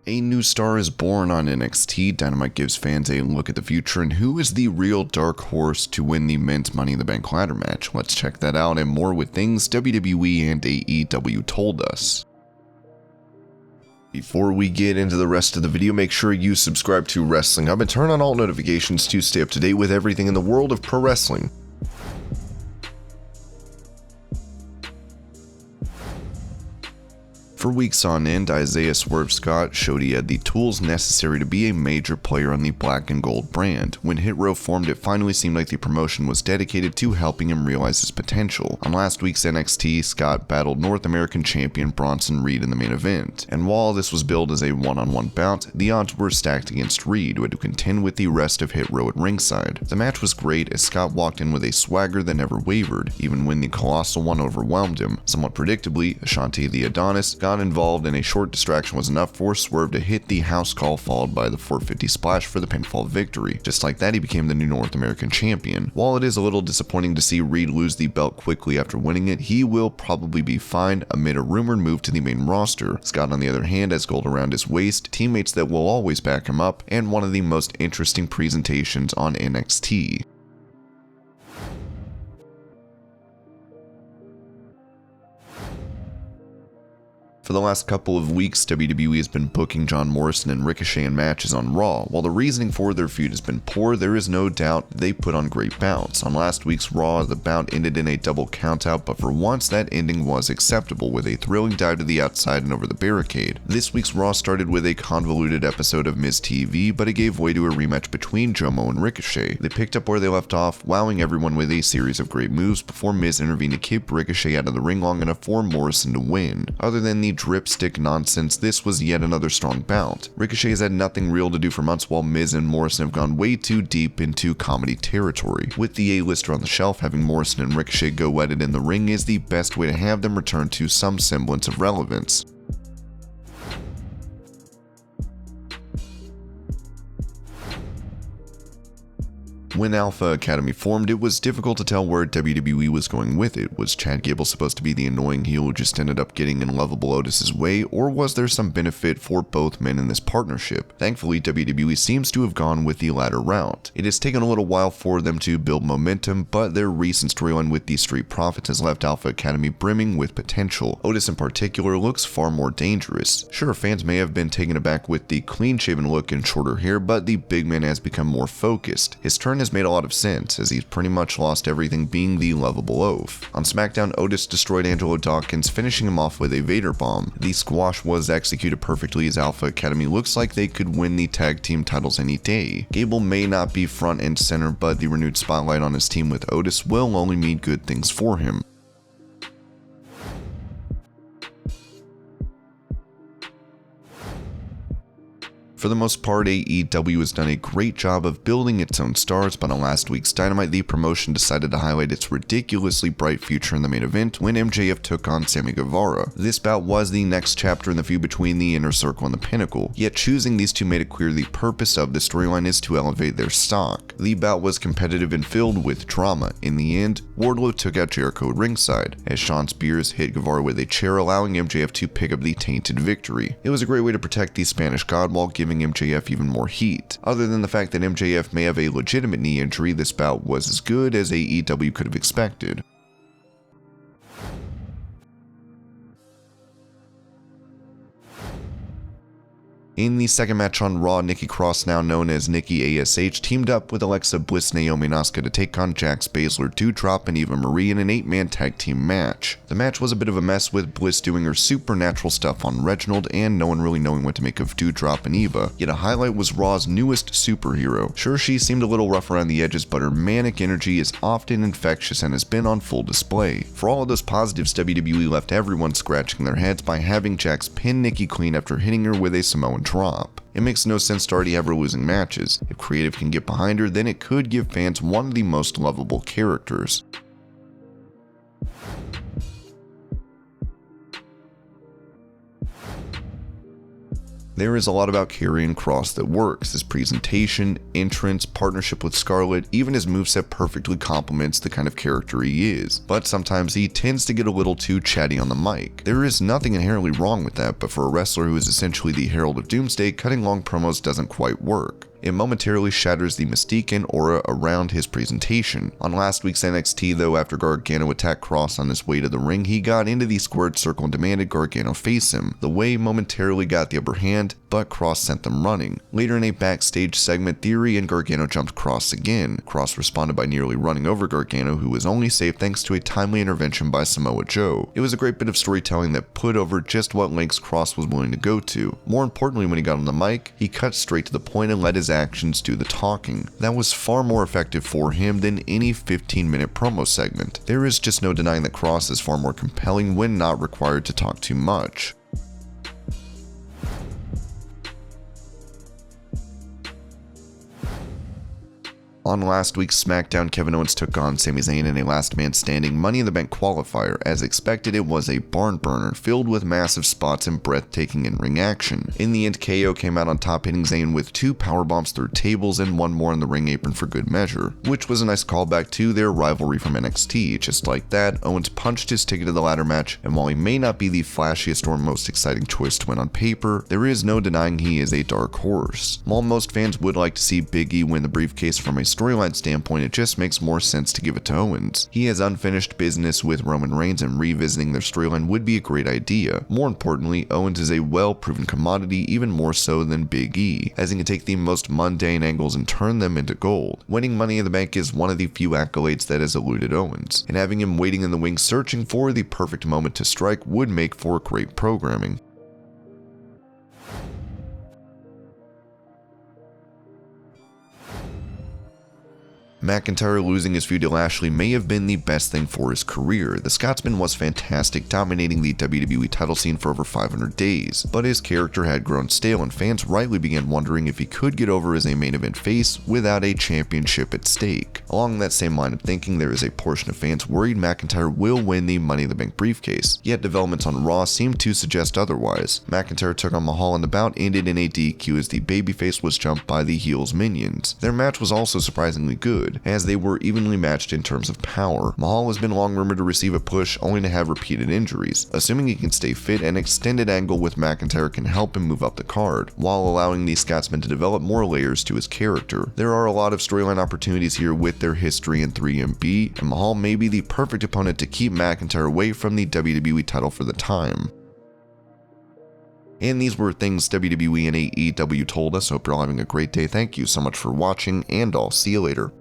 A new star is born on NXT. Dynamite gives fans a look at the future and who is the real dark horse to win the men's Money in the Bank ladder match. Let's check that out and more with things WWE and AEW told us. Before we get into the rest of the video, make sure you subscribe to Wrestling Hub and turn on all notifications to stay up to date with everything in the world of pro wrestling. For weeks on end, Isaiah Swerve Scott showed he had the tools necessary to be a major player on the black and gold brand. When Hit Row formed, it finally seemed like the promotion was dedicated to helping him realize his potential. On last week's NXT, Scott battled North American champion Bronson Reed in the main event, and while this was billed as a one-on-one bout, the odds were stacked against Reed, who had to contend with the rest of Hit Row at ringside. The match was great as Scott walked in with a swagger that never wavered, even when the Colossal One overwhelmed him. Somewhat predictably, Ashante the Adonis got involved and a short distraction was enough for Swerve to hit the house call followed by the 450 splash for the pinfall victory. Just like that, he became the new North American champion. While it is a little disappointing to see Reed lose the belt quickly after winning it, he will probably be fine amid a rumored move to the main roster. Scott, on the other hand, has gold around his waist, teammates that will always back him up, and one of the most interesting presentations on NXT. For the last couple of weeks, WWE has been booking John Morrison and Ricochet in matches on Raw. While the reasoning for their feud has been poor, there is no doubt they put on great bouts. On last week's Raw, the bout ended in a double countout, but for once that ending was acceptable with a thrilling dive to the outside and over the barricade. This week's Raw started with a convoluted episode of MITB, but it gave way to a rematch between Jomo and Ricochet. They picked up where they left off, wowing everyone with a series of great moves before Miz intervened to keep Ricochet out of the ring long enough for Morrison to win. Other than the dripstick nonsense, this was yet another strong bout. Ricochet has had nothing real to do for months, while Miz and Morrison have gone way too deep into comedy territory. With the A-lister on the shelf, having Morrison and Ricochet go at it in the ring is the best way to have them return to some semblance of relevance. When Alpha Academy formed, it was difficult to tell where WWE was going with it. Was Chad Gable supposed to be the annoying heel who just ended up getting in lovable Otis's way, or was there some benefit for both men in this partnership? Thankfully, WWE seems to have gone with the latter route. It has taken a little while for them to build momentum, but their recent storyline with the Street Profits has left Alpha Academy brimming with potential. Otis in particular looks far more dangerous. Sure, fans may have been taken aback with the clean-shaven look and shorter hair, but the big man has become more focused. His turn has made a lot of sense, as he's pretty much lost everything being the lovable oaf. On SmackDown, Otis destroyed Angelo Dawkins, finishing him off with a Vader bomb. The squash was executed perfectly as Alpha Academy looks like they could win the tag team titles any day. Gable may not be front and center, but the renewed spotlight on his team with Otis will only mean good things for him. For the most part, AEW has done a great job of building its own stars, but on last week's Dynamite, the promotion decided to highlight its ridiculously bright future in the main event when MJF took on Sammy Guevara. This bout was the next chapter in the feud between the Inner Circle and the Pinnacle, yet choosing these two made it clear the purpose of the storyline is to elevate their stock. The bout was competitive and filled with drama. In the end, Wardlow took out Jericho at ringside, as Sean Spears hit Guevara with a chair, allowing MJF to pick up the tainted victory. It was a great way to protect the Spanish God while giving MJF even more heat. Other than the fact that MJF may have a legitimate knee injury, this bout was as good as AEW could have expected. In the second match on Raw, Nikki Cross, now known as Nikki ASH, teamed up with Alexa Bliss, Naomi, and Asuka to take on Jax, Baszler, Doudrop, and Eva Marie in an 8-man tag team match. The match was a bit of a mess, with Bliss doing her supernatural stuff on Reginald and no one really knowing what to make of Doudrop and Eva, yet a highlight was Raw's newest superhero. Sure, she seemed a little rough around the edges, but her manic energy is often infectious and has been on full display. For all of those positives, WWE left everyone scratching their heads by having Jax pin Nikki clean after hitting her with a Samoan drop. It makes no sense to already have her losing matches. If creative can get behind her, then it could give fans one of the most lovable characters. There is a lot about Karrion Kross that works. His presentation, entrance, partnership with Scarlett, even his moveset perfectly complements the kind of character he is. But sometimes he tends to get a little too chatty on the mic. There is nothing inherently wrong with that, but for a wrestler who is essentially the Herald of Doomsday, cutting long promos doesn't quite work. It momentarily shatters the mystique and aura around his presentation. On last week's NXT though, after Gargano attacked Kross on his way to the ring, he got into the squared circle and demanded Gargano face him. The way momentarily got the upper hand, but Kross sent them running. Later in a backstage segment, Theory and Gargano jumped Kross again. Kross responded by nearly running over Gargano, who was only saved thanks to a timely intervention by Samoa Joe. It was a great bit of storytelling that put over just what lengths Kross was willing to go to. More importantly, when he got on the mic, he cut straight to the point and let his actions do the talking. That was far more effective for him than any 15-minute promo segment. There is just no denying that Kross is far more compelling when not required to talk too much. On last week's SmackDown, Kevin Owens took on Sami Zayn in a last man standing Money in the Bank qualifier. As expected, it was a barn burner, filled with massive spots and breathtaking in-ring action. In the end, KO came out on top, hitting Zayn with 2 powerbombs through tables and 1 more on the ring apron for good measure, which was a nice callback to their rivalry from NXT. Just like that, Owens punched his ticket to the ladder match, and while he may not be the flashiest or most exciting choice to win on paper, there is no denying he is a dark horse. While most fans would like to see Big E win the briefcase from a storyline standpoint, it just makes more sense to give it to Owens. He has unfinished business with Roman Reigns, and revisiting their storyline would be a great idea. More importantly, Owens is a well-proven commodity, even more so than Big E, as he can take the most mundane angles and turn them into gold. Winning Money in the Bank is one of the few accolades that has eluded Owens, and having him waiting in the wings searching for the perfect moment to strike would make for great programming. McIntyre losing his feud to Lashley may have been the best thing for his career. The Scotsman was fantastic, dominating the WWE title scene for over 500 days, but his character had grown stale and fans rightly began wondering if he could get over as a main event face without a championship at stake. Along that same line of thinking, there is a portion of fans worried McIntyre will win the Money in the Bank briefcase, yet developments on Raw seem to suggest otherwise. McIntyre took on Mahal and the bout ended in a DQ as the babyface was jumped by the heel's minions. Their match was also surprisingly good, as they were evenly matched in terms of power. Mahal has been long rumored to receive a push only to have repeated injuries. Assuming he can stay fit, an extended angle with McIntyre can help him move up the card, while allowing the Scotsman to develop more layers to his character. There are a lot of storyline opportunities here with their history in 3MB, and Mahal may be the perfect opponent to keep McIntyre away from the WWE title for the time. And these were things WWE and AEW told us. Hope you're all having a great day. Thank you so much for watching, and I'll see you later.